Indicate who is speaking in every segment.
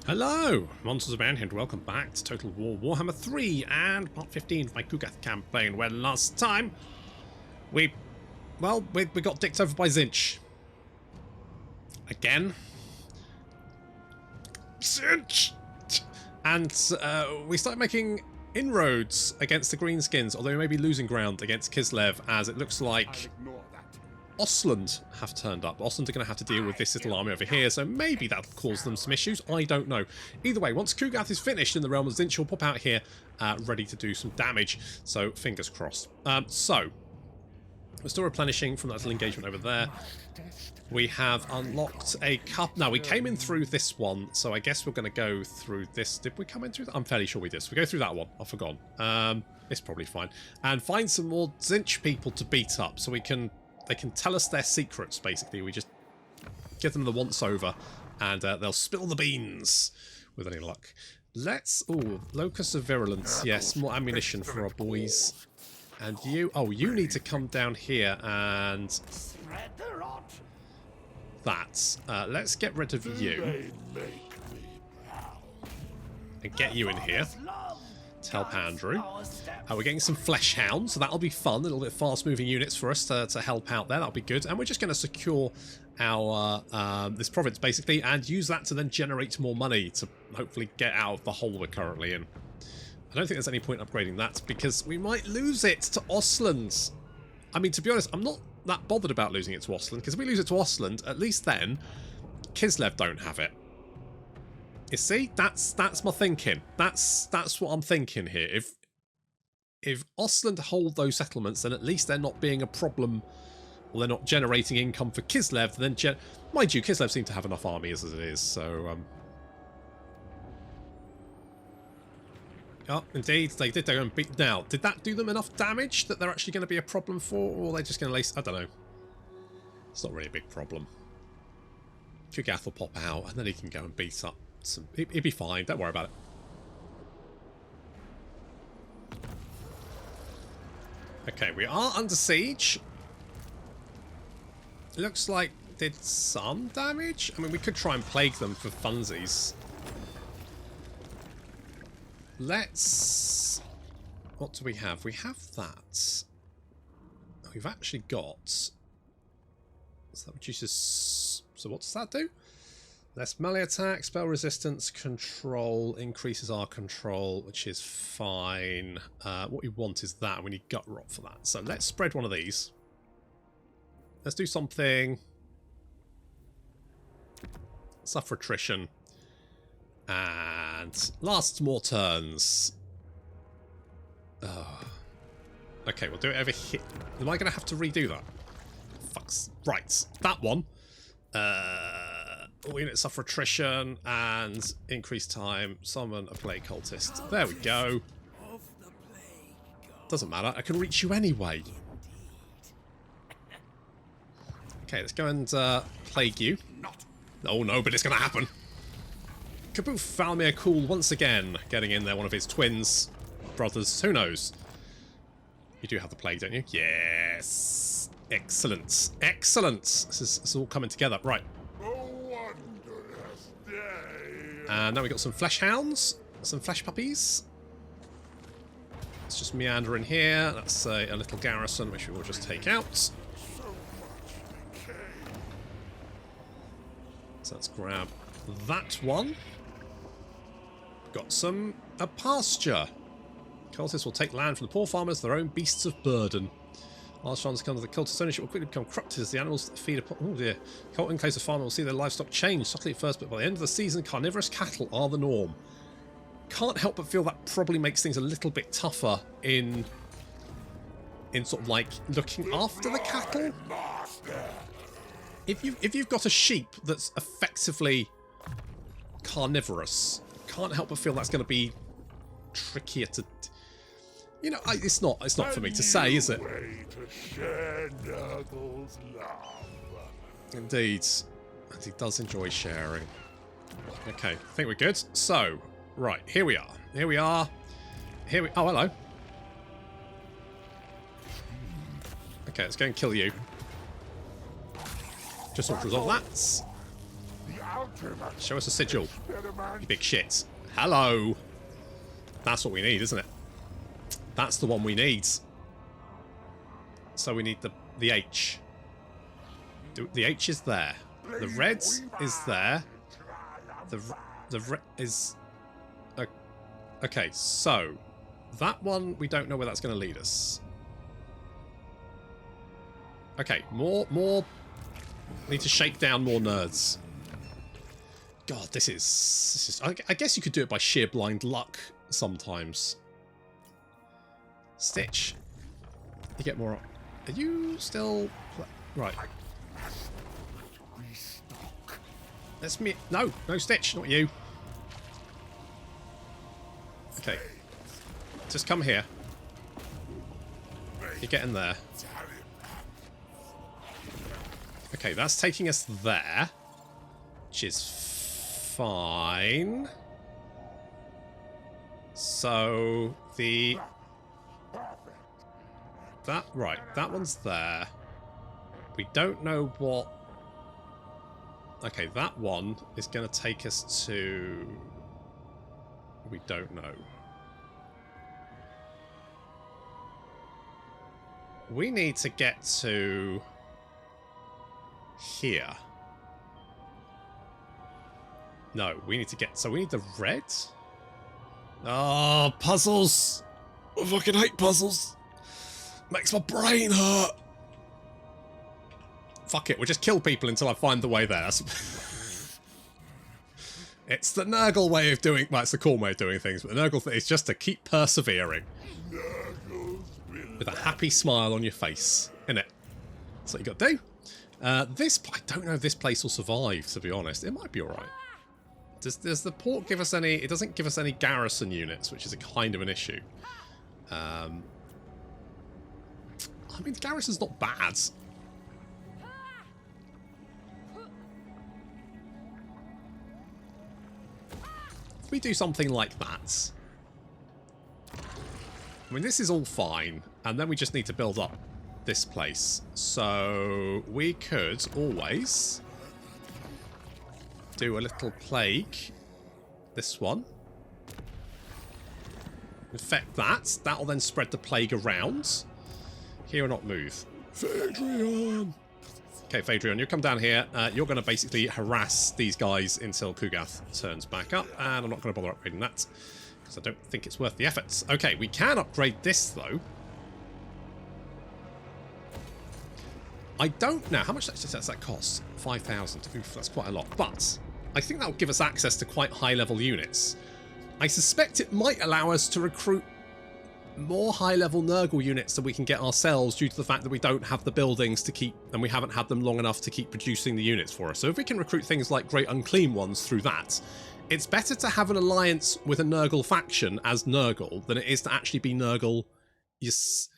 Speaker 1: Hello, Monsters of Manhunt, welcome back to Total War Warhammer 3 and part 15 of my Kugath campaign, where last time we got dicked over by Tzeentch. Again. Tzeentch! And we started making inroads against the Greenskins, although we may be losing ground against Kislev, as it looks like Ostland have turned up. Ostland are going to have to deal with this little army over here, so maybe that'll cause them some issues. I don't know. Either way, once Kugath is finished in the realm of Tzeentch, will pop out here ready to do some damage. So, fingers crossed. So, we're still replenishing from that little engagement over there. We have unlocked a cup. Now, we came in through this one, so I guess we're going to go through this. Did we come in through that? I'm fairly sure we did. So we go through that one. I've forgotten. It's probably fine. And find some more Tzeentch people to beat up, so we can... They can tell us their secrets, basically. We just give them the once-over, and they'll spill the beans with any luck. Let's... Ooh, Locus of Virulence. Yes, more ammunition for our boys. And you... Oh, you need to come down here and... That. Let's get rid of you. And get you in here. To help Andrew. We're getting some flesh hounds, so that'll be fun. A little bit fast-moving units for us to help out there. That'll be good. And we're just going to secure our this province, basically, and use that to then generate more money to hopefully get out of the hole we're currently in. I don't think there's any point upgrading that, because we might lose it to Ostland. I mean, to be honest, I'm not that bothered about losing it to Ostland, because if we lose it to Ostland, at least then Kislev don't have it. You see, that's my thinking. That's what I'm thinking here. If Ostland hold those settlements, then at least they're not being a problem, or they're not generating income for Kislev. Then, mind you, Kislev seem to have enough armies as it is. So, oh, indeed, they did go and beat. Now, did that do them enough damage that they're actually going to be a problem for, or are they just going to lace? I don't know. It's not really a big problem. Kugath will pop out, and then he can go and beat up. He'd be fine, don't worry about it. Okay, we are under siege. Looks like did some damage. I mean, we could try and plague them for funsies. Let's... What do we have? We have that. We've actually got... So that reduces... So what does that do? Less melee attack, spell resistance, control, increases our control, which is fine. What we want is that. We need gut rot for that. So let's spread one of these. Let's do something. Suffer attrition. And lasts more turns. Okay, we'll do it over here. Am I going to have to redo that? Fucks. Right, that one. All units suffer attrition and increased time. Summon a plague cultist. There we go. Doesn't matter. I can reach you anyway. Okay, let's go and plague you. Oh no, but it's going to happen. Kaboof Valmir Cool once again. Getting in there, one of his twins. Brothers. Who knows? You do have the plague, don't you? Yes. Excellent. Excellent. This is all coming together. Right. And now we've got some flesh hounds, some flesh puppies. Let's just meander in here. That's a little garrison, which we will just take out. So let's grab that one. Got a pasture. Cultists will take land from the poor farmers, their own beasts of burden. Large farms come to the cultist ownership will quickly become corrupted as the animals that feed upon... Oh dear. Cult enclaves of farmer will see their livestock change subtly at first, but by the end of the season, carnivorous cattle are the norm. Can't help but feel that probably makes things a little bit tougher in sort of like looking after the cattle. If you've got a sheep that's effectively carnivorous, can't help but feel that's going to be trickier to... You know, it's not for me to say, is it? Indeed. And he does enjoy sharing. Okay, I think we're good. So, right, here we are. Here we are. Oh, hello. Okay, let's go and kill you. Just want to resolve that. Show us a sigil. You big shit. Hello. That's what we need, isn't it? That's the one we need. So we need the H. The H is there. The red is there. The red is... Okay, so... That one, we don't know where that's going to lead us. Okay, more... Need to shake down more nerds. God, this is... I guess you could do it by sheer blind luck sometimes. Tzeentch. You get more... Are you still... Right. Let's me... No, Tzeentch, not you. Okay. Just come here. You get in there. Okay, that's taking us there. Which is fine. So, right, that one's there. We don't know what... Okay, that one is going to take us to... We don't know. We need to get to... Here. No, we need to get... So we need the red? Oh, puzzles! I fucking hate puzzles! Makes my brain hurt! Fuck it, we'll just kill people until I find the way there. It's the Nurgle way of doing... Well, it's the cool way of doing things, but the Nurgle thing is just to keep persevering. With a happy smile on your face, innit? That's what you got to do. I don't know if this place will survive, to be honest. It might be alright. Does the port give us any... It doesn't give us any garrison units, which is a kind of an issue. I mean, the garrison's not bad. If we do something like that... I mean, this is all fine, and then we just need to build up this place. So we could always do a little plague. This one. Infect that. That'll then spread the plague around. Here or not move. Phaedrion! Okay, Phaedrion, you come down here. You're going to basically harass these guys until Kugath turns back up, and I'm not going to bother upgrading that. I don't think it's worth the efforts. Okay, we can upgrade this, though. I don't know. How much does that cost? 5,000. Oof, that's quite a lot. But I think that will give us access to quite high-level units. I suspect it might allow us to recruit more high-level Nurgle units than we can get ourselves due to the fact that we don't have the buildings to keep, and we haven't had them long enough to keep producing the units for us. So if we can recruit things like Great Unclean Ones through that, it's better to have an alliance with a Nurgle faction as Nurgle than it is to actually be Nurgle. Yes.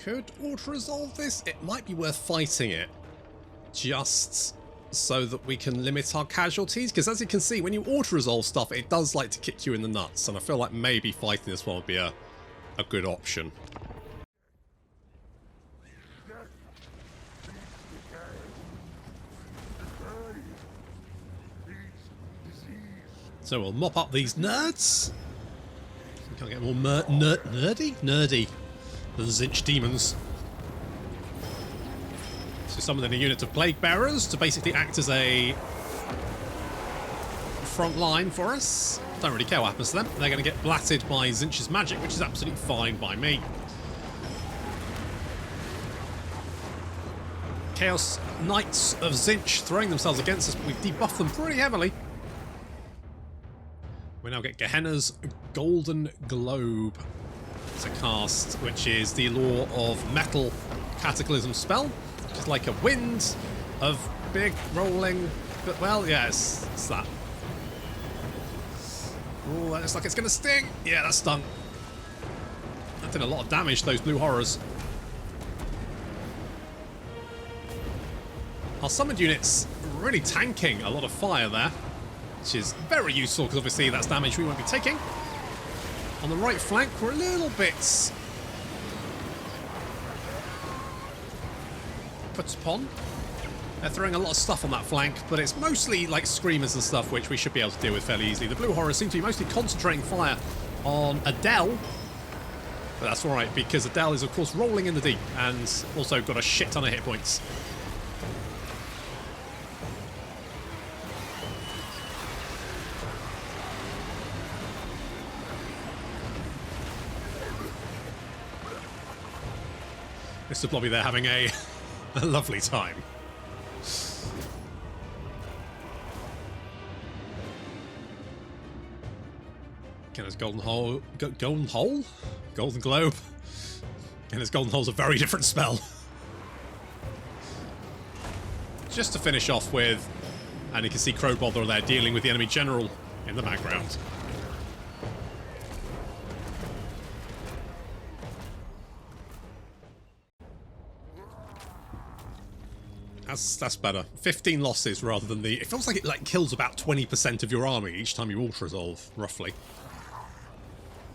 Speaker 1: Could auto-resolve this? It might be worth fighting it. Just so that we can limit our casualties. Because as you can see, when you auto-resolve stuff, it does like to kick you in the nuts. And I feel like maybe fighting this one would be a good option. So we'll mop up these nerds. We can't get more nerdy? Nerdy. The Tzeentch demons. So summon a unit of plague bearers to basically act as a front line for us. Don't really care what happens to them. They're going to get blatted by Tzeentch's magic, which is absolutely fine by me. Chaos Knights of Tzeentch throwing themselves against us, but we've debuffed them pretty heavily. We now get Gehenna's Golden Globe to cast, which is the Law of Metal Cataclysm spell. Just like a wind of big rolling... But, well, yeah, it's that. Oh, that looks like it's going to sting. Yeah, that stung. That did a lot of damage to those blue horrors. Our summoned units really tanking a lot of fire there, which is very useful because obviously that's damage we won't be taking. On the right flank, we're a little bit put upon. They're throwing a lot of stuff on that flank, but it's mostly like screamers and stuff, which we should be able to deal with fairly easily. The blue horrors seem to be mostly concentrating fire on Adele, but that's alright, because Adele is of course rolling in the deep and also got a shit ton of hit points. Mr. Blobby there having a lovely time. Again, his golden hole, golden hole, golden globe, and his golden hole's a very different spell. Just to finish off with, and you can see Crowbother there dealing with the enemy general in the background. That's better. 15 losses rather than the... It feels like it like kills about 20% of your army each time you ultra resolve, roughly.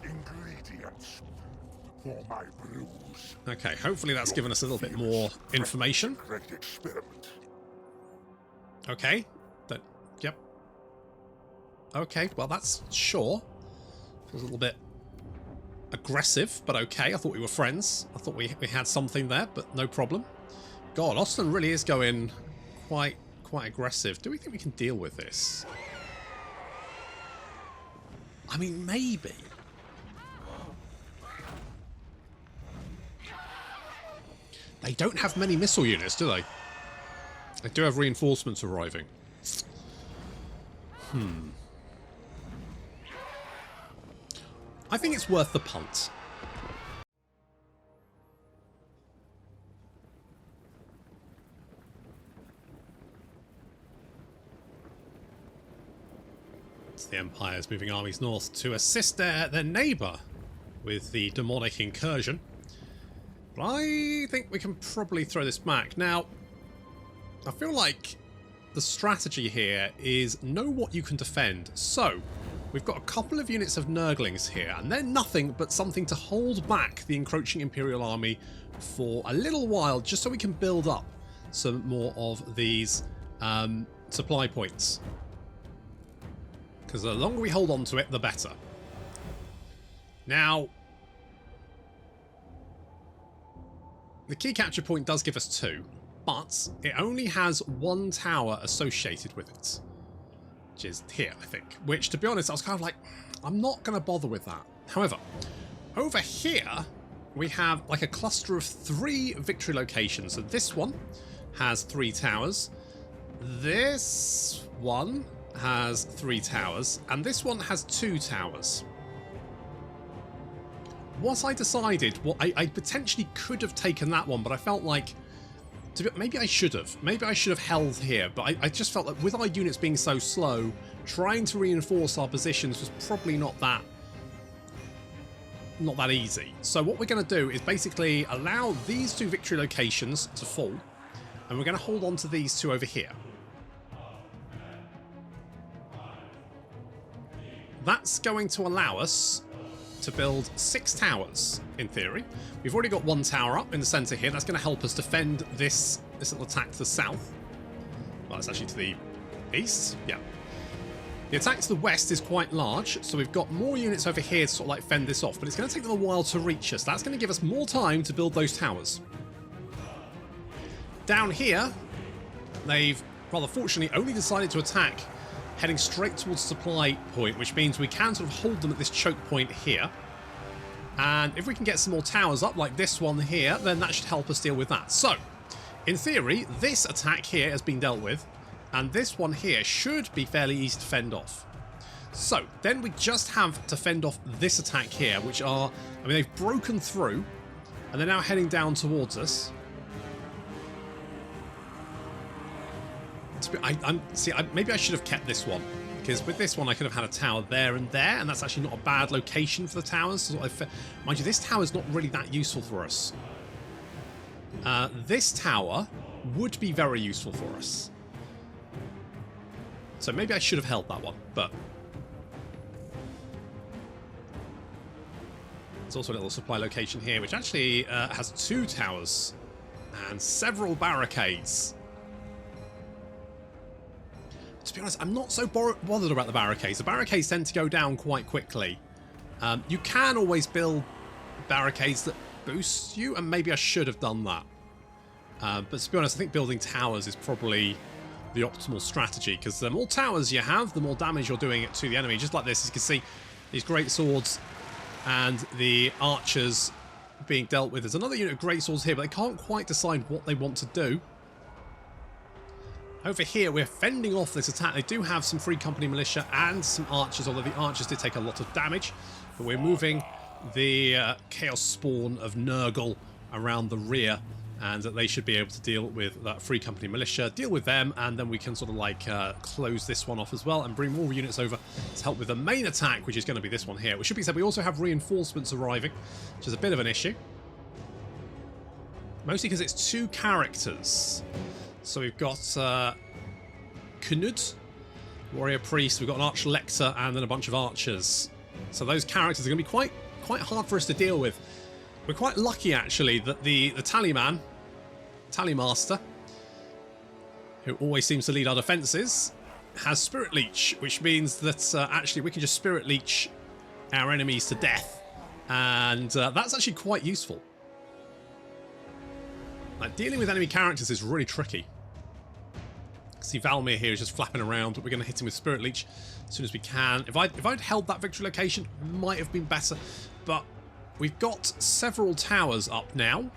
Speaker 2: Ingredients for my brews.
Speaker 1: Okay, hopefully that's given us a little bit more information.
Speaker 2: Great experiment.
Speaker 1: Okay. Yep. Okay, well that's sure. Feels a little bit aggressive, but okay. I thought we were friends. I thought we had something there, but no problem. God, Austin really is going quite aggressive. Do we think we can deal with this? I mean, maybe. They don't have many missile units, do they? They do have reinforcements arriving. I think it's worth the punt. The Empire's moving armies north to assist their neighbour with the demonic incursion. But I think we can probably throw this back. Now, I feel like the strategy here is know what you can defend. So, we've got a couple of units of Nurglings here, and they're nothing but something to hold back the encroaching Imperial army for a little while, just so we can build up some more of these supply points. Because the longer we hold on to it, the better. Now, the key capture point does give us 2, but it only has 1 tower associated with it, which is here, I think. Which, to be honest, I was kind of like, I'm not going to bother with that. However, over here, we have like a cluster of 3 victory locations. So this one has 3 towers. This one has 3 towers, and this one has 2 towers. What I decided, I potentially could have taken that one, but I felt like, maybe I should have. Maybe I should have held here, but I just felt like with our units being so slow, trying to reinforce our positions was probably not that easy. So what we're going to do is basically allow these 2 victory locations to fall, and we're going to hold on to these 2 over here. That's going to allow us to build 6 towers, in theory. We've already got 1 tower up in the centre here. That's going to help us defend this little attack to the south. Well, it's actually to the east. Yeah. The attack to the west is quite large, so we've got more units over here to sort of like fend this off, but it's going to take them a while to reach us. That's going to give us more time to build those towers. Down here, they've rather fortunately only decided to attack heading straight towards supply point, which means we can sort of hold them at this choke point here. And if we can get some more towers up, like this one here, then that should help us deal with that. So, in theory, this attack here has been dealt with, and this one here should be fairly easy to fend off. So, then we just have to fend off this attack here, which are, I mean, they've broken through, and they're now heading down towards us. Maybe I should have kept this one, because with this one I could have had a tower there and there, and that's actually not a bad location for the towers. So mind you, this tower is not really that useful for us. This tower would be very useful for us. So maybe I should have held that one, but there's also a little supply location here, which actually has 2 towers And several barricades. To be honest, I'm not so bothered about the barricades. The barricades tend to go down quite quickly. You can always build barricades that boost you, and maybe I should have done that. But to be honest, I think building towers is probably the optimal strategy, because the more towers you have, the more damage you're doing to the enemy. Just like this, as you can see, these great swords and the archers being dealt with. There's another unit of great swords here, but they can't quite decide what they want to do. Over here, we're fending off this attack. They do have some free company militia and some archers, although the archers did take a lot of damage. But we're moving the Chaos Spawn of Nurgle around the rear, and they should be able to deal with that free company militia, deal with them, and then we can sort of like close this one off as well and bring more units over to help with the main attack, which is going to be this one here. Which should be said, we also have reinforcements arriving, which is a bit of an issue. Mostly because it's 2 characters. So we've got Knud, warrior priest, we've got an archlector, and then a bunch of archers. So those characters are going to be quite hard for us to deal with. We're quite lucky, actually, that the Tallymaster, who always seems to lead our defences, has Spirit Leech, which means that actually we can just Spirit Leech our enemies to death, and that's actually quite useful. Like, dealing with enemy characters is really tricky. See, Valmir here is just flapping around, but we're going to hit him with Spirit Leech as soon as we can. If I'd held that victory location, it might have been better, but we've got several towers up now.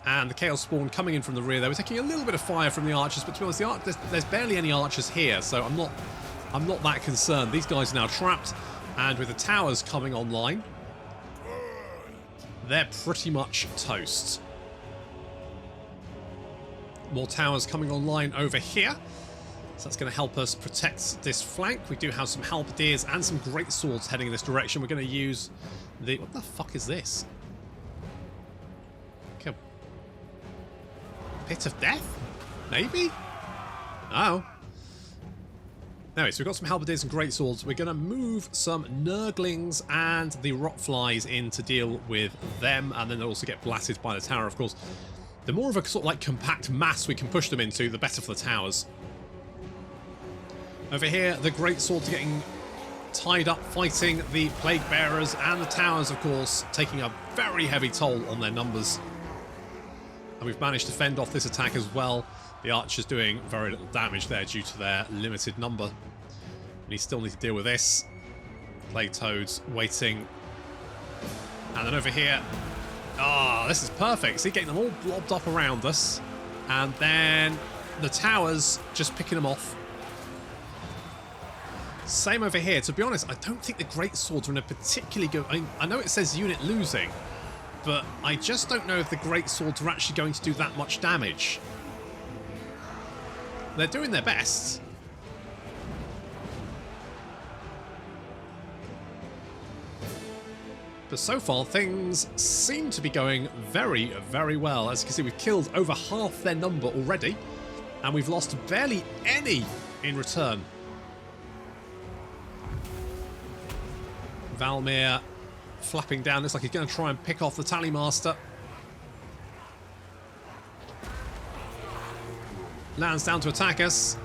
Speaker 1: And the Chaos Spawn coming in from the rear. They were taking a little bit of fire from the archers, but to be honest, there's barely any archers here, so I'm not that concerned. These guys are now trapped, and with the towers coming online, they're pretty much toast. More towers coming online over here. So that's going to help us protect this flank. We do have some halberdiers and some great swords heading in this direction. We're going to use the... What the fuck is this? Okay. Pit of Death? Maybe? Oh. Anyway, so we've got some halberdiers and great swords. We're going to move some Nurglings and the Rotflies in to deal with them, and then they'll also get blasted by the tower, of course. The more of a sort of like compact mass we can push them into, the better for the towers. Over here, the great swords are getting tied up fighting the plague bearers, and the towers, of course, taking a very heavy toll on their numbers. And we've managed to fend off this attack as well. The archers doing very little damage there due to their limited number. We still need to deal with this. Plague toads waiting. And then over here, this is perfect. See, getting them all blobbed up around us, and then the towers just picking them off. Same over here. To be honest, I don't think the great swords are in a particularly good... I know it says unit losing, but I just don't know if the great swords are actually going to do that much damage. They're doing their best. But so far, things seem to be going very, very well. As you can see, we've killed over half their number already, and we've lost barely any in return. Valmir flapping down. Looks like he's going to try and pick off the Tallymaster. Lands down to attack us.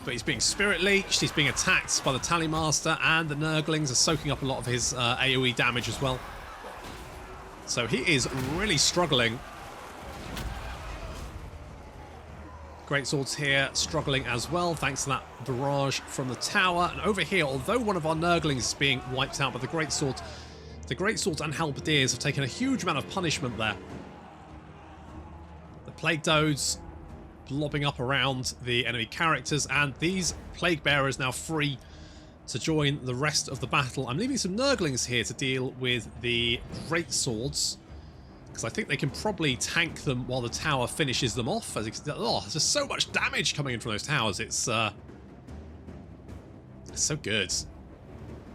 Speaker 1: But he's being Spirit Leeched, he's being attacked by the Tallymaster, and the Nurglings are soaking up a lot of his AoE damage as well. So he is really struggling. Great swords here struggling as well, thanks to that barrage from the tower. And over here, although one of our Nurglings is being wiped out by the great swords and halberdiers have taken a huge amount of punishment there. The plague toads blobbing up around the enemy characters, and these plague bearers now free to join the rest of the battle. I'm leaving some Nurglings here to deal with the great swords, because I think they can probably tank them while the tower finishes them off. As there's just so much damage coming in from those towers. It's so good.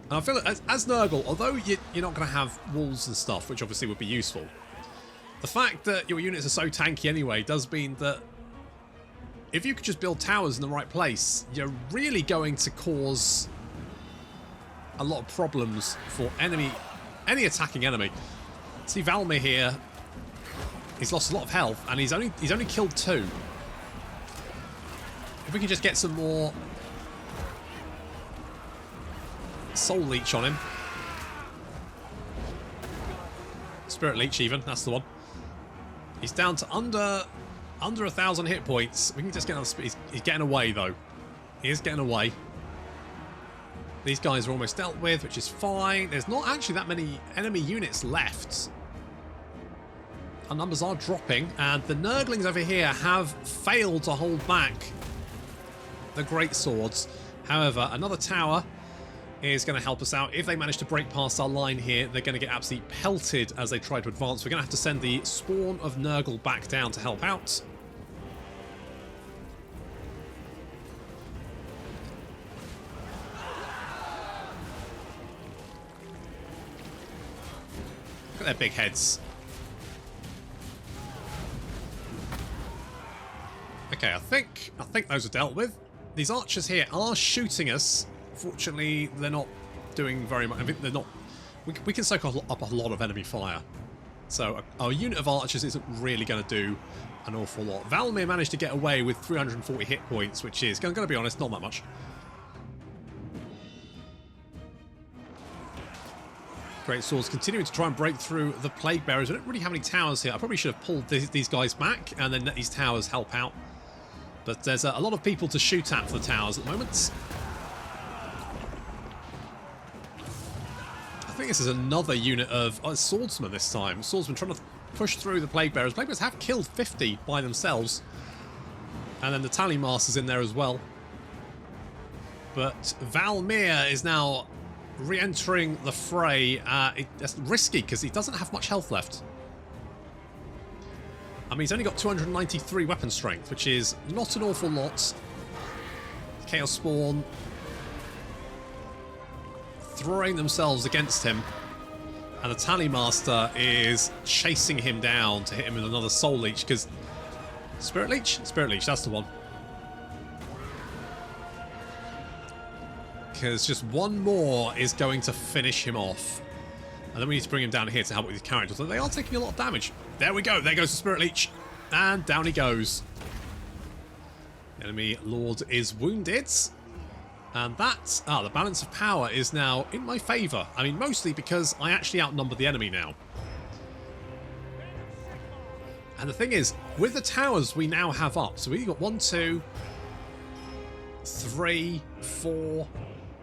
Speaker 1: And I feel like as Nurgle, although you're not going to have walls and stuff, which obviously would be useful, the fact that your units are so tanky anyway does mean that if you could just build towers in the right place, you're really going to cause a lot of problems for enemy any attacking enemy. See Valmir here. He's lost a lot of health, and he's only killed 2. If we can just get some more Soul Leech on him. Spirit Leech even, that's the one. He's down to under 1,000 hit points. We can just get on speed. He's getting away though. He is getting away. These guys are almost dealt with, which is fine. There's not actually that many enemy units left. Our numbers are dropping, and the Nurglings over here have failed to hold back the great swords. However, another tower is going to help us out. If they manage to break past our line here, they're going to get absolutely pelted as they try to advance. We're going to have to send the spawn of Nurgle back down to help out. Look at their big heads. Okay, I think those are dealt with. These archers here are shooting us. Fortunately, they're not doing very much. I mean, they're not. We can soak up a lot of enemy fire. So our unit of archers isn't really going to do an awful lot. Valmir managed to get away with 340 hit points, which is, going to be honest, not that much. Great swords continuing to try and break through the plague bearers. We don't really have any towers here. I probably should have pulled these guys back and then let these towers help out. But there's a lot of people to shoot at for the towers at the moment. I think this is another unit of swordsmen this time. Swordsmen trying to push through the plague bearers. Plague bearers have killed 50 by themselves. And then the tally master's in there as well. But Valmir is now re-entering the fray. It's risky because he doesn't have much health left. I mean, he's only got 293 weapon strength, which is not an awful lot. Chaos Spawn throwing themselves against him. And the Tally Master is chasing him down to hit him with another Soul Leech, because... Spirit Leech? Spirit Leech, that's the one. Because just one more is going to finish him off. And then we need to bring him down here to help with his characters. So they are taking a lot of damage. There we go. There goes the Spirit Leech. And down he goes. The enemy Lord is wounded. And that... the balance of power is now in my favour. I mean, mostly because I actually outnumber the enemy now. And the thing is, with the towers we now have up, so we've got 1, 2, 3, 4,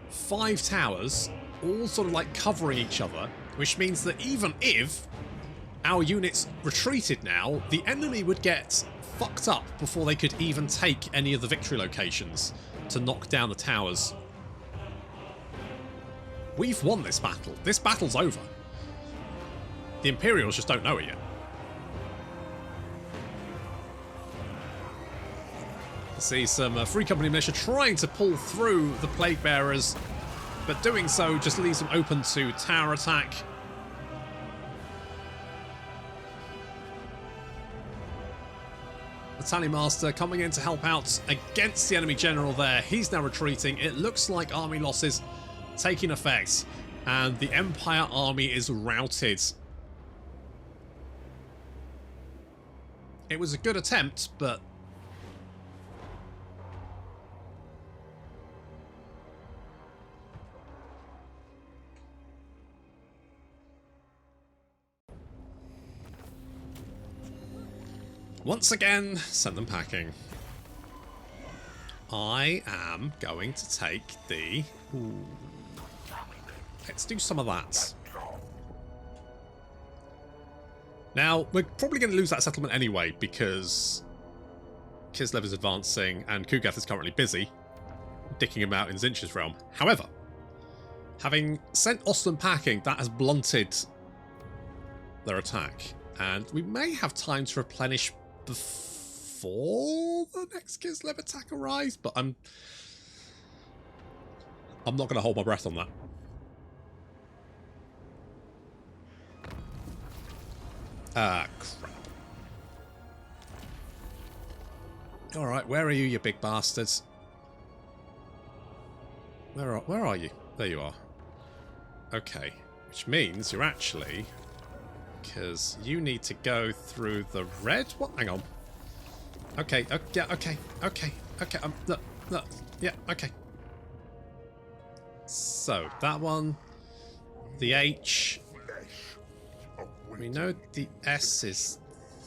Speaker 1: 5 towers, all sort of like covering each other, which means that even if our units retreated now, the enemy would get fucked up before they could even take any of the victory locations to knock down the towers. We've won this battle. This battle's over. The Imperials just don't know it yet. See some Free Company militia trying to pull through the Plague Bearers, but doing so just leaves them open to tower attack. The Tally Master coming in to help out against the enemy general there. He's now retreating. It looks like army losses taking effect, and the Empire army is routed. It was a good attempt, but once again, send them packing. I am going to take the... Ooh. Let's do some of that. Now, we're probably going to lose that settlement anyway, because Kislev is advancing and Kugath is currently busy dicking about in Tzeentch's realm. However, having sent Ostland packing, that has blunted their attack. And we may have time to replenish before the next Kislev attack arrives, but I'm not going to hold my breath on that. Ah, crap. Alright, where are you, you big bastards? Where are you? There you are. Okay. Which means you're actually... Because you need to go through the red... What? Hang on. Okay, yeah, okay. Look, yeah, okay. So, that one... The H... We know the S is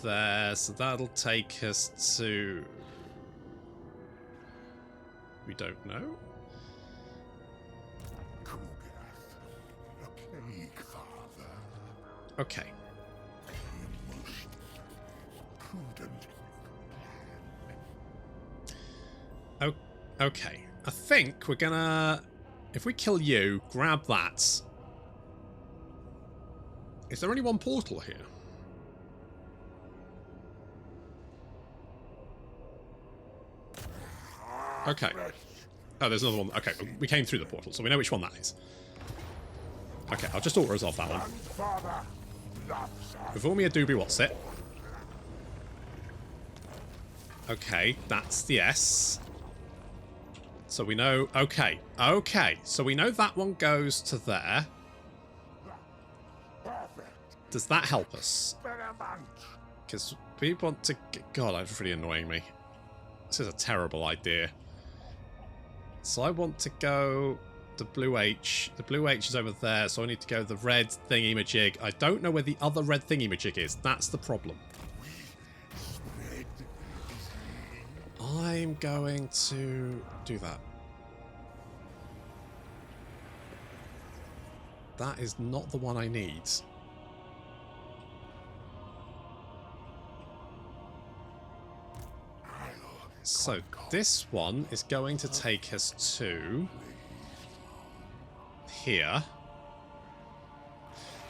Speaker 1: there, so that'll take us to... We don't know. Okay. Oh, okay. I think we're gonna... If we kill you, grab that. Is there only one portal here? Okay. Oh, there's another one. Okay, we came through the portal, so we know which one that is. Okay, I'll just auto-resolve that one. Before me a doobie, what's it? Okay, that's the S. So we know... Okay, so we know that one goes to there. Does that help us? Because we want to... God, that's really annoying me. This is a terrible idea. So I want to go the blue H. The blue H is over there, so I need to go the red thingy-majig. I don't know where the other red thingy-majig is. That's the problem. I'm going to do that. That is not the one I need. So this one is going to take us to here.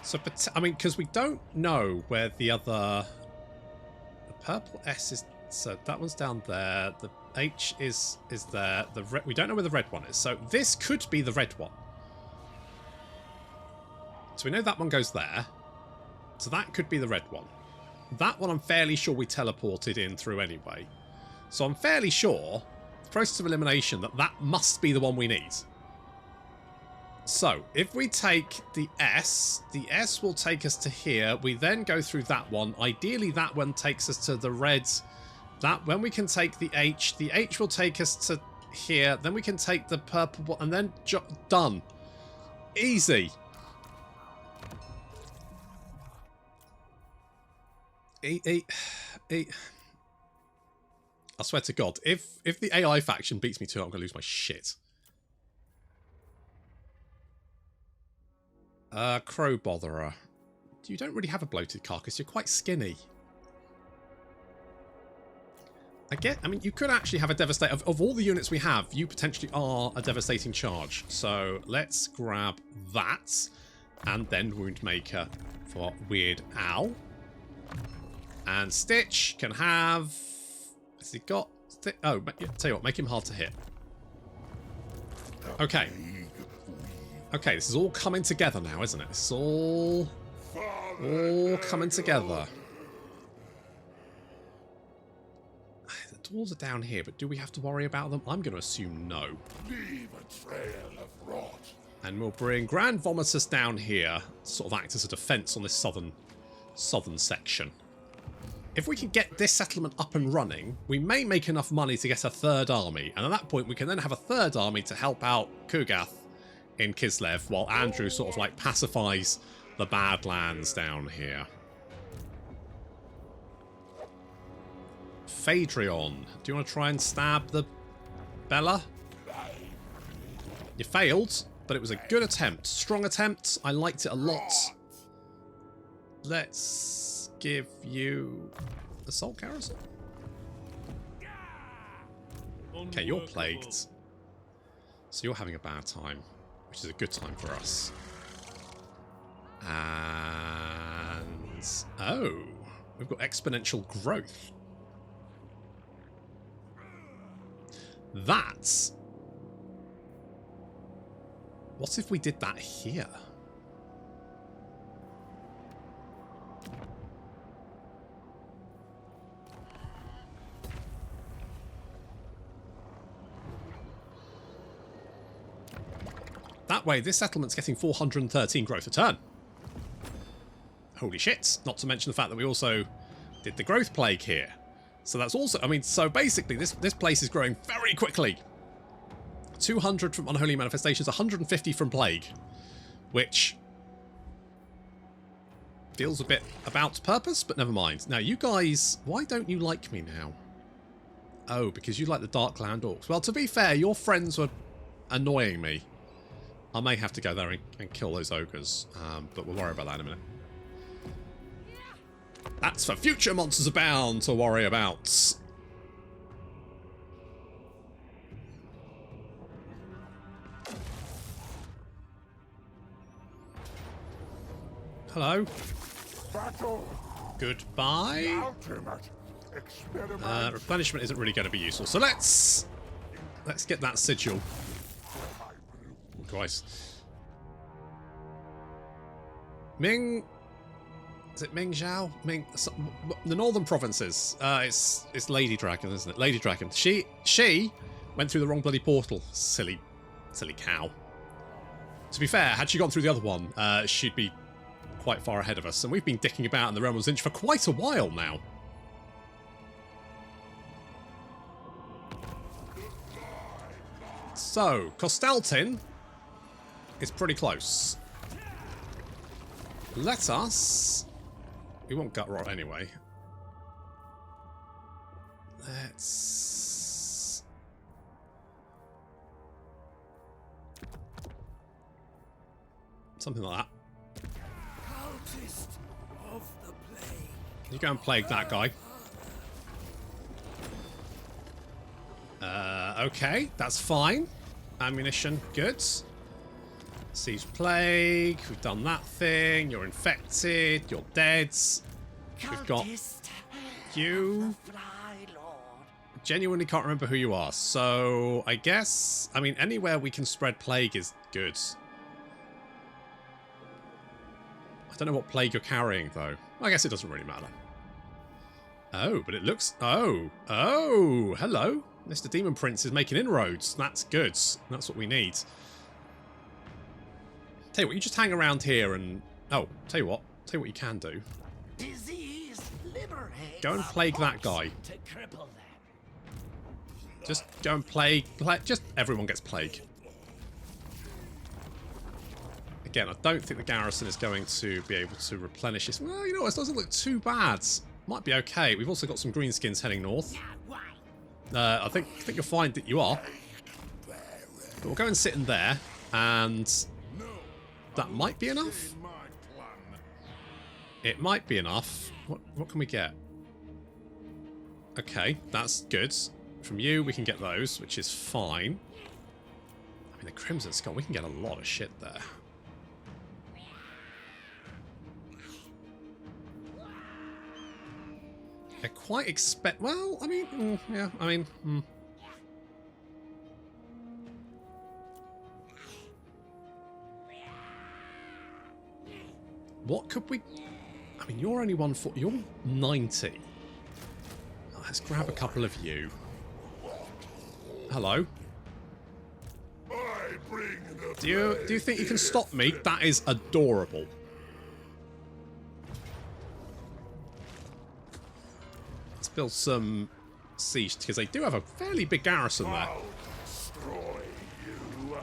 Speaker 1: So, I mean, because we don't know where the other... The purple S is... So that one's down there. The H is there. The red, we don't know where the red one is. So this could be the red one. So we know that one goes there. So that could be the red one. That one I'm fairly sure we teleported in through anyway. So I'm fairly sure, process of elimination, that must be the one we need. So, if we take the S will take us to here. We then go through that one. Ideally, that one takes us to the red. That, when we can take the H will take us to here. Then we can take the purple one, and then done. Easy. I swear to God, if the AI faction beats me to it, I'm going to lose my shit. Crow Botherer. You don't really have a bloated carcass. You're quite skinny. I mean, you could actually have a devastating... Of all the units we have, you potentially are a devastating charge. So let's grab that. And then Woundmaker for Weird Owl. And Tzeentch can have... Has he got... Oh, tell you what, make him hard to hit. Okay. Okay, this is all coming together now, isn't it? It's all coming together. The dwarves are down here, but do we have to worry about them? I'm going to assume no.
Speaker 2: Leave a trail of rot.
Speaker 1: And we'll bring Grand Vomitus down here, to sort of act as a defence on this southern section. If we can get this settlement up and running, we may make enough money to get a third army, and at that point we can then have a third army to help out Kugath in Kislev, while Andrew sort of like pacifies the Badlands down here. Phaedrion, do you want to try and stab the Bella? You failed, but it was a good attempt. Strong attempt. I liked it a lot. Let's give you Assault Carousel. Okay, you're plagued. So you're having a bad time, which is a good time for us. And... oh, we've got exponential growth. That's... what if we did that here? That way, this settlement's getting 413 growth a turn. Holy shit. Not to mention the fact that we also did the growth plague here. So that's also, I mean, so basically this place is growing very quickly. 200 from unholy manifestations, 150 from plague, which feels a bit about purpose, but never mind. Now, you guys, why don't you like me now? Oh, because you like the Darkland Orcs. Well, to be fair, your friends were annoying me. I may have to go there and kill those ogres, but we'll worry about that in a minute. That's for future monsters abound to worry about. Hello.
Speaker 2: Battle.
Speaker 1: Goodbye.
Speaker 2: Ultimate experiment.
Speaker 1: Replenishment isn't really going to be useful, so let's get that sigil. Oh, Christ. Ming. Is it Ming Zhao? Ming. The northern provinces. It's Lady Dragon, isn't it? Lady Dragon. She went through the wrong bloody portal. Silly cow. To be fair, had she gone through the other one, she'd be quite far ahead of us, and we've been dicking about in the realm of Tzeentch for quite a while now. So, Kostaltin is pretty close. Let us... We won't gut rot anyway. Let's... Something like that.
Speaker 3: Of the plague.
Speaker 1: You go and plague that guy. Okay, that's fine. Ammunition, good. Siege plague, we've done that thing. You're infected, you're dead. We've got you. Genuinely can't remember who you are, so I guess, I mean, anywhere we can spread plague is good. I don't know what plague you're carrying, though. I guess it doesn't really matter. Oh, but it looks... Oh, hello. Mr. Demon Prince is making inroads. That's good. That's what we need. Tell you what, you just hang around here and... Oh, tell you what you can do. Go and plague that guy. Just go and plague... Just everyone gets plague. Again, I don't think the garrison is going to be able to replenish this. Well, you know, it doesn't look too bad. Might be okay. We've also got some Greenskins heading north. I think you'll find that you are. But we'll go and sit in there, and that might be enough. It might be enough. What can we get? Okay, that's good. From you, we can get those, which is fine. I mean, the Crimson Skull, we can get a lot of shit there. I quite expect... Well, I mean... yeah, I mean... What could we... I mean, you're only 140... You're 90. Let's grab a couple of you. Hello. Do you think you can stop me? That is adorable. Let's build some siege, because they do have a fairly big garrison there.
Speaker 2: Destroy you.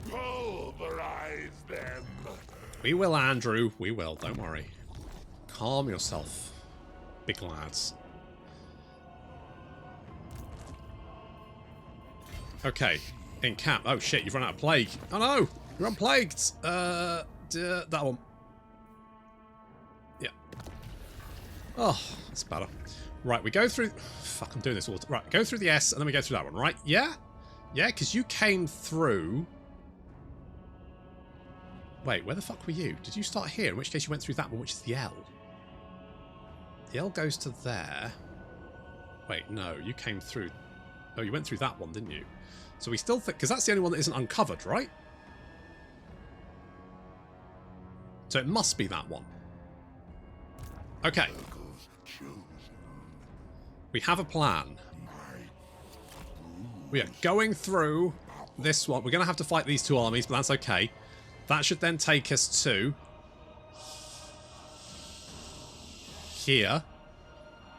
Speaker 2: Pulverize them.
Speaker 1: We will, Andrew. We will. Don't worry. Calm yourself, big lads. Okay. In camp. Oh shit, you've run out of plague. Oh no! You're unplagued! That one. Yeah. Oh, that's better. Right, we go through... Fuck, I'm doing this all the time. Right, go through the S and then we go through that one, right? Yeah? Yeah, because you came through... Wait, where the fuck were you? Did you start here? In which case you went through that one, which is the L. The L goes to there. Wait, no, you came through... Oh, you went through that one, didn't you? So we still think... Because that's the only one that isn't uncovered, right? So it must be that one. Okay. We have a plan. We are going through this one. We're going to have to fight these two armies, but that's okay. That should then take us to here,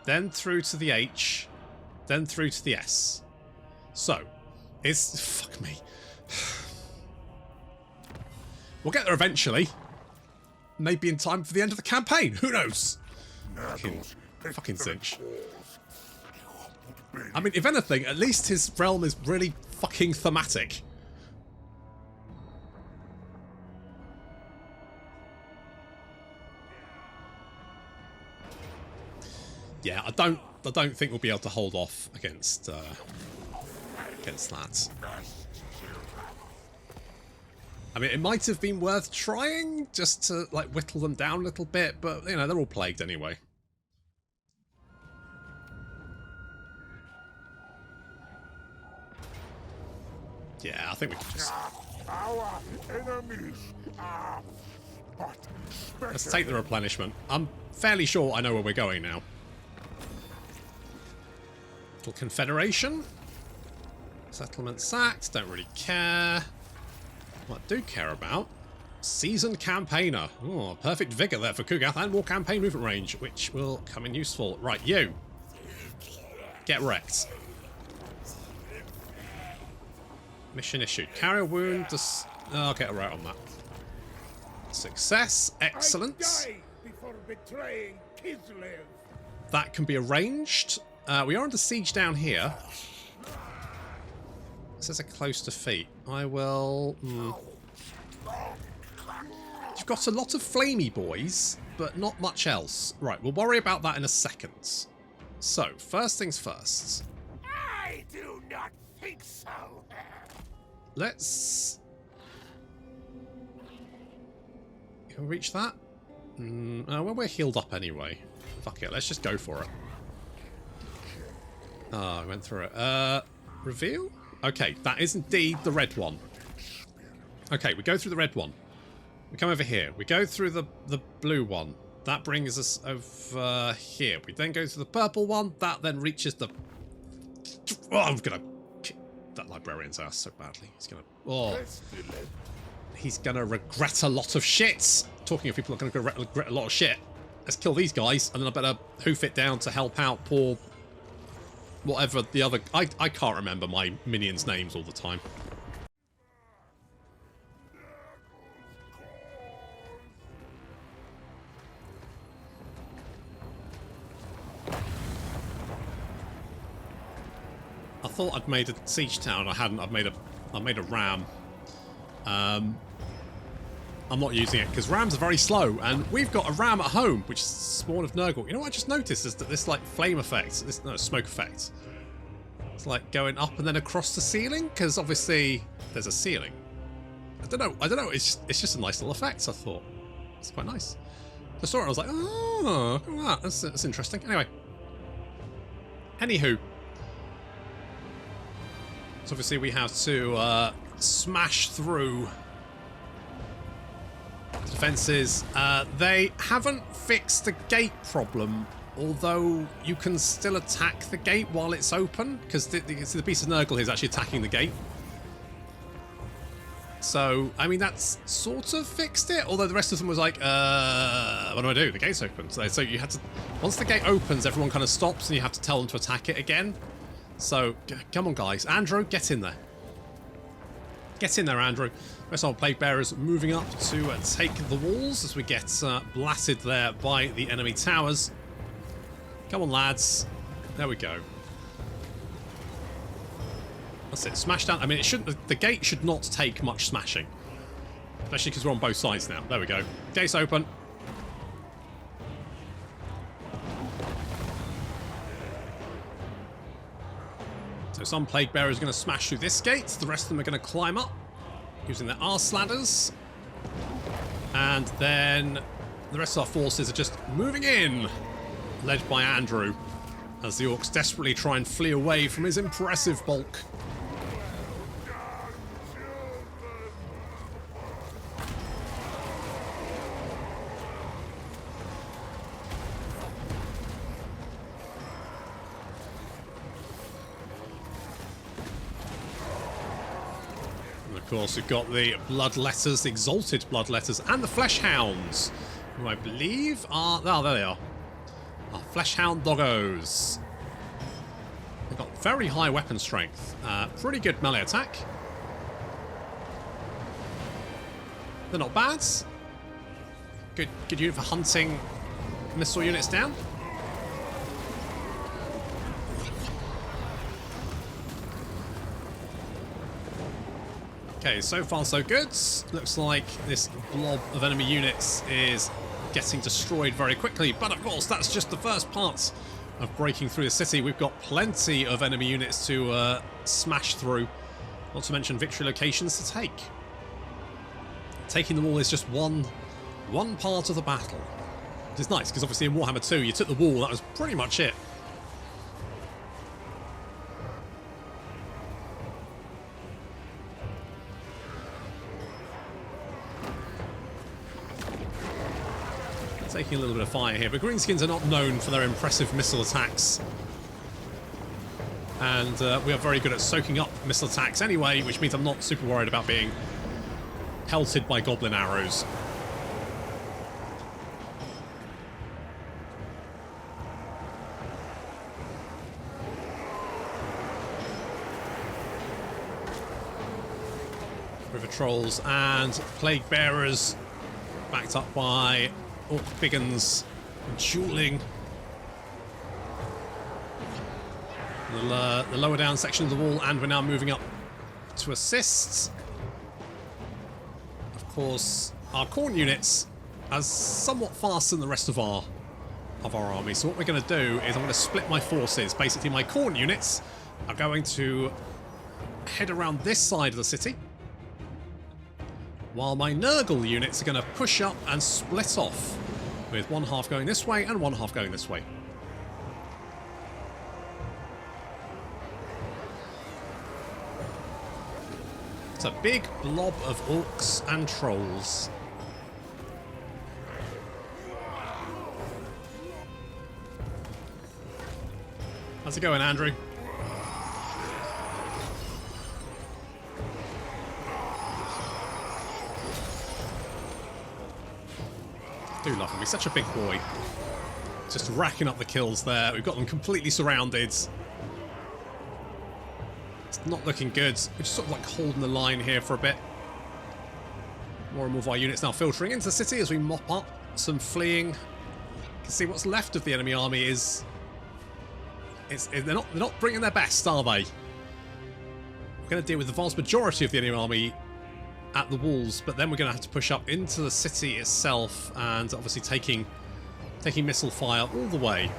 Speaker 1: then through to the H, then through to the S. So, it's... fuck me. We'll get there eventually. Maybe in time for the end of the campaign. Who knows? Fucking Tzeentch. I mean, if anything, at least his realm is really fucking thematic. Yeah, I don't think we'll be able to hold off against that. I mean, it might have been worth trying just to like whittle them down a little bit, but you know, they're all plagued anyway. Yeah, I think we can just...
Speaker 2: Our enemies are but
Speaker 1: let's take the replenishment. I'm fairly sure I know where we're going now. Little Confederation. Settlement sacked. Don't really care. What I do care about... Seasoned Campaigner. Oh, perfect vigor there for Kugath and more campaign movement range, which will come in useful. Right, you. Get wrecked. Mission issued. Carry a wound. Just... oh, I'll get right on that. Success. Excellent.
Speaker 2: before betraying Kislev.
Speaker 1: That can be arranged. We are under siege down here. This is a close defeat. I will... You've got a lot of flamey boys, but not much else. Right, we'll worry about that in a second. So, first things first.
Speaker 2: I do not think so.
Speaker 1: Let's... Can we reach that? Oh, well, we're healed up anyway. Fuck it, let's just go for it. Oh, I went through it. Reveal? Okay, that is indeed the red one. Okay, we go through the red one. We come over here. We go through the blue one. That brings us over here. We then go through the purple one. That then reaches the... oh, I'm gonna kick that librarian's ass so badly. He's gonna... oh. He's gonna regret a lot of shit. Talking of people that are gonna regret a lot of shit. Let's kill these guys, and then I better hoof it down to help out poor... whatever the other... I can't remember my minions' names all the time. I thought I'd made a siege town. I hadn't. I made a ram. I'm not using it because rams are very slow, and we've got a ram at home, which is Spawn of Nurgle. You know what I just noticed is that this like flame effect, this smoke effect, it's like going up and then across the ceiling because obviously there's a ceiling. I don't know. It's just a nice little effect. I thought it's quite nice. I saw it. I was like, oh, look at that. That's interesting. Anyway, anywho. So obviously we have to smash through the defences. They haven't fixed the gate problem, although you can still attack the gate while it's open, because the piece of Nurgle here is actually attacking the gate. So, I mean, that's sort of fixed it, although the rest of them was like, what do I do? The gate's open. So you had to... once the gate opens, everyone kind of stops and you have to tell them to attack it again. So, come on, guys. Andrew, get in there. Get in there, Andrew. Rest of our Plague Bearers moving up to take the walls as we get blasted there by the enemy towers. Come on, lads. There we go. That's it. Smash down. I mean, it shouldn't. The gate should not take much smashing. Especially because we're on both sides now. There we go. Gate's open. So some Plague Bearers are going to smash through this gate. The rest of them are going to climb up using their arse ladders. And then the rest of our forces are just moving in, led by Andrew, as the orcs desperately try and flee away from his impressive bulk. Of course, we've got the Bloodletters, the Exalted Bloodletters, and the Fleshhounds, who I believe are... Oh, there they are. Our Fleshhound doggos. They've got very high weapon strength. Pretty good melee attack. They're not bad. Good unit for hunting missile units down. Okay, so far so good. Looks like this blob of enemy units is getting destroyed very quickly, but of course that's just the first part of breaking through the city. We've got plenty of enemy units to smash through, not to mention victory locations to take. Taking them all is just one part of the battle. It's nice because obviously in Warhammer 2 you took the wall, that was pretty much it. Taking a little bit of fire here, but Greenskins are not known for their impressive missile attacks. And we are very good at soaking up missile attacks anyway, which means I'm not super worried about being pelted by goblin arrows. River Trolls and Plague Bearers backed up by Orc Biggins dueling. The lower down section of the wall, and we're now moving up to assist. Of course, our corn units are somewhat faster than the rest of our army. So what we're going to do is I'm going to split my forces. Basically, my corn units are going to head around this side of the city, while my Nurgle units are going to push up and split off, with one half going this way and one half going this way. It's a big blob of orcs and trolls. How's it going, Andrew? I do love him. He's such a big boy. Just racking up the kills there. We've got them completely surrounded. It's not looking good. We're just sort of like holding the line here for a bit. More and more of our units now filtering into the city as we mop up some fleeing. You can see what's left of the enemy army is... They're not bringing their best, are they? We're going to deal with the vast majority of the enemy army at the walls, but then we're going to have to push up into the city itself, and obviously taking missile fire all the way.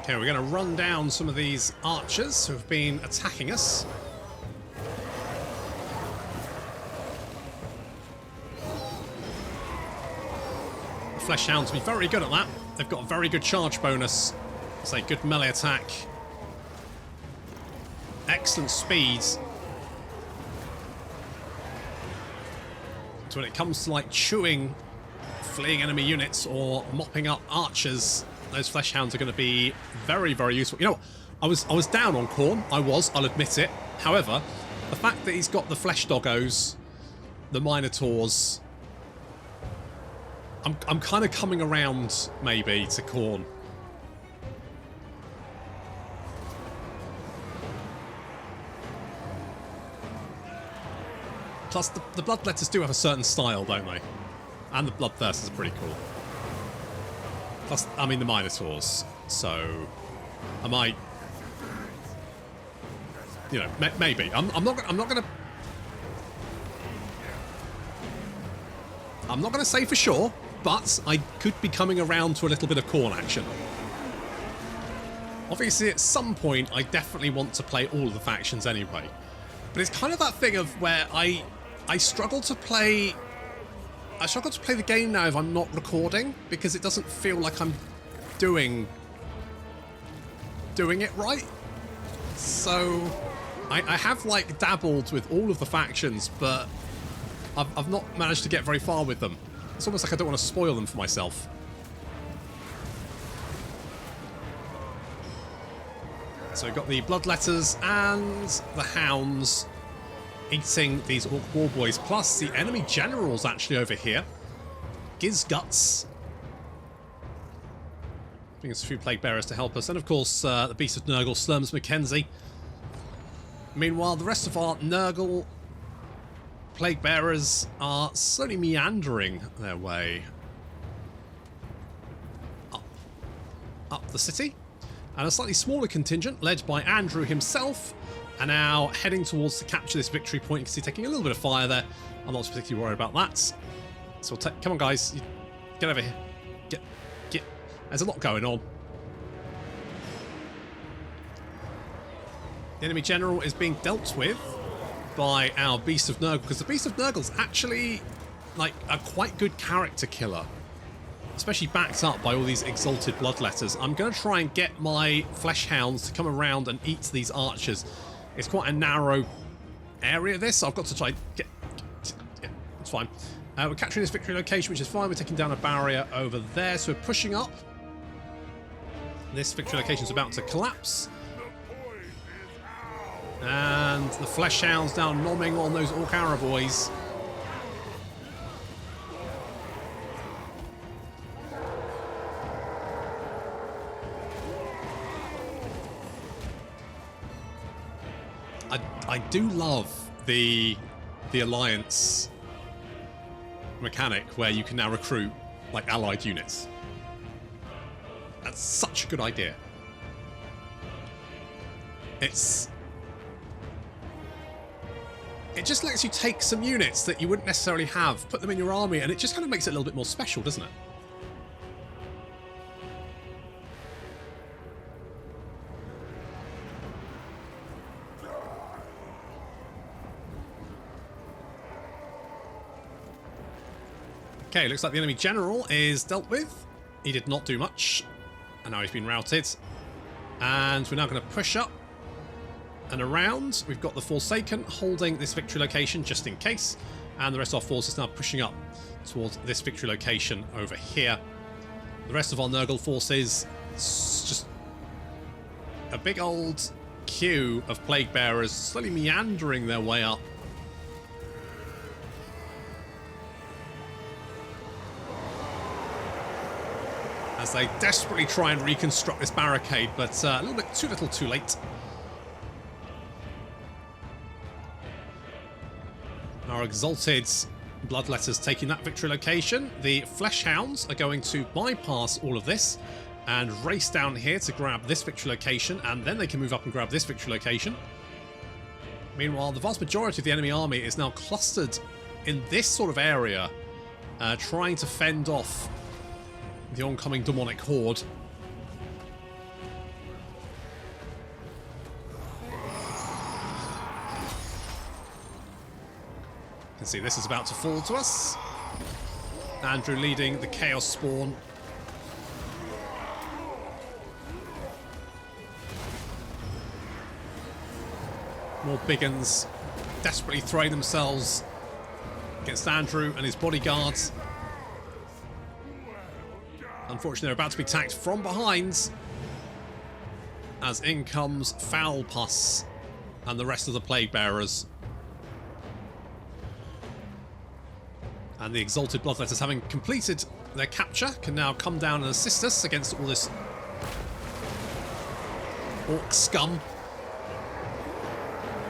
Speaker 1: Okay, we're going to run down some of these archers who have been attacking us. Fleshhounds will be very good at that. They've got a very good charge bonus. It's a good melee attack. Excellent speed. So when it comes to like chewing fleeing enemy units or mopping up archers, those Fleshhounds are going to be very, very useful. You know what? I was down on Khorne. I'll admit it. However, the fact that he's got the Flesh Doggos, the Minotaurs, I'm kind of coming around, maybe, to Khorne. Plus, the Bloodletters do have a certain style, don't they? And the Bloodthirsters are pretty cool. Plus, I mean, the Minotaurs. So, I might... You know, maybe. I'm not gonna say for sure, but I could be coming around to a little bit of Khorne action. Obviously, at some point, I definitely want to play all of the factions anyway. But it's kind of that thing of where I struggle to play... I struggle to play the game now if I'm not recording, because it doesn't feel like I'm doing it right. So I have, like, dabbled with all of the factions, but I've not managed to get very far with them. It's almost like I don't want to spoil them for myself. So we've got the Bloodletters and the Hounds eating these Orc War Boys, plus the enemy generals actually over here. Gizguts. I think it's a few Plague Bearers to help us. And of course, the Beast of Nurgle, Slurms Mackenzie. Meanwhile, the rest of our Nurgle Plague Bearers are slowly meandering their way up the city. And a slightly smaller contingent, led by Andrew himself, are now heading towards to capture this victory point. You can see taking a little bit of fire there. I'm not particularly worried about that. So come on, guys. Get over here. Get. There's a lot going on. The enemy general is being dealt with by our Beast of Nurgle, because the Beast of Nurgle's actually, like, a quite good character killer. Especially backed up by all these exalted bloodletters. I'm going to try and get my flesh hounds to come around and eat these archers. It's quite a narrow area, this, so I've got to try and get yeah, it's fine. We're capturing this victory location, which is fine. We're taking down a barrier over there, so we're pushing up. This victory location is about to collapse. And the flesh hounds now nomming on those Orc Arrow boys. I do love the alliance mechanic where you can now recruit, like, allied units. That's such a good idea. It just lets you take some units that you wouldn't necessarily have, put them in your army, and it just kind of makes it a little bit more special, doesn't it? Okay, looks like the enemy general is dealt with. He did not do much, and now he's been routed. And we're now going to push up and around. We've got the Forsaken holding this victory location just in case, and the rest of our force is now pushing up towards this victory location over here. The rest of our Nurgle forces, it's just a big old queue of Plague Bearers slowly meandering their way up. As they desperately try and reconstruct this barricade, but a little bit too little too late. Our exalted bloodletters taking that victory location. The flesh hounds are going to bypass all of this and race down here to grab this victory location, and then they can move up and grab this victory location. Meanwhile, the vast majority of the enemy army is now clustered in this sort of area, trying to fend off the oncoming demonic horde. You can see this is about to fall to us. Andrew leading the Chaos Spawn. More big uns desperately throwing themselves against Andrew and his bodyguards. Unfortunately, they're about to be attacked from behind, as in comes Foul Pus and the rest of the Plague Bearers. And the Exalted Bloodletters, having completed their capture, can now come down and assist us against all this Orc scum.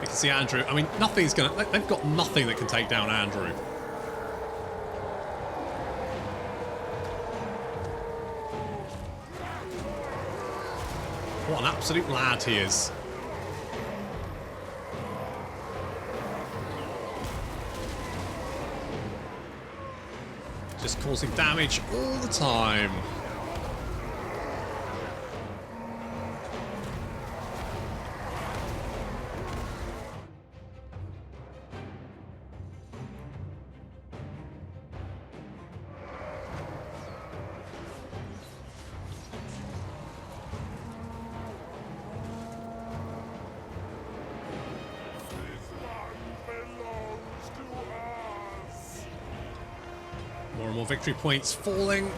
Speaker 1: You can see Andrew. I mean, nothing's gonna. They've got nothing that can take down Andrew. What an absolute lad he is. Just causing damage all the time. More and more victory points falling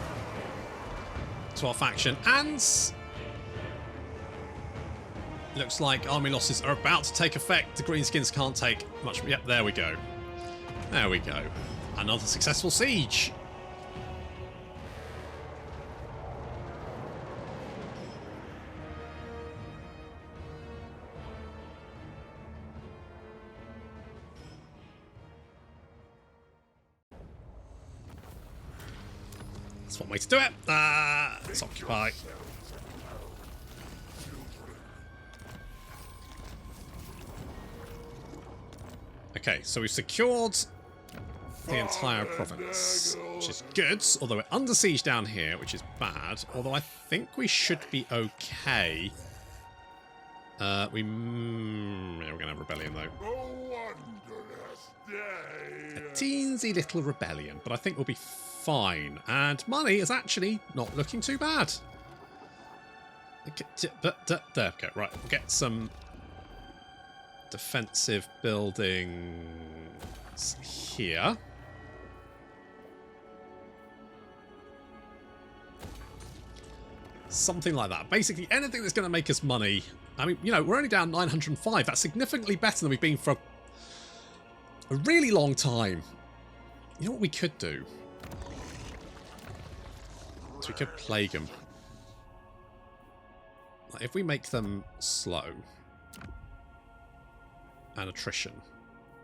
Speaker 1: to our faction, and looks like army losses are about to take effect. The Greenskins can't take much. Yep, there we go. There we go. Another successful siege. That's one way to do it. Let's occupy. Okay, so we've secured the entire province, which is good, although we're under siege down here, which is bad, although I think we should be okay. Yeah, we're going to have rebellion, though. A teensy little rebellion, but I think we'll be fine. And money is actually not looking too bad. There we go. Right, we'll get some defensive buildings here. Something like that. Basically, anything that's going to make us money. I mean, you know, we're only down 905. That's significantly better than we've been for a really long time. You know what we could do? So we could plague them. Like if we make them slow and attrition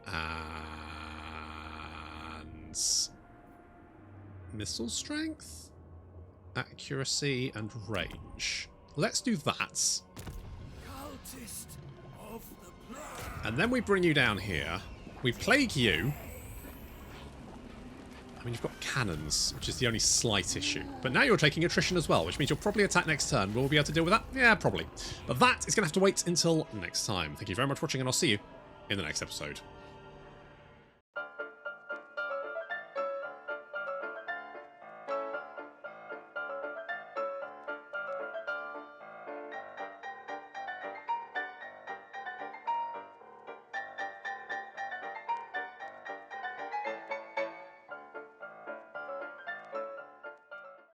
Speaker 1: and missile strength, accuracy and range. Let's do that. And then we bring you down here. We plague you. I mean, you've got cannons, which is the only slight issue. But now you're taking attrition as well, which means you'll probably attack next turn. Will we be able to deal with that? Yeah, probably. But that is going to have to wait until next time. Thank you very much for watching, and I'll see you in the next episode.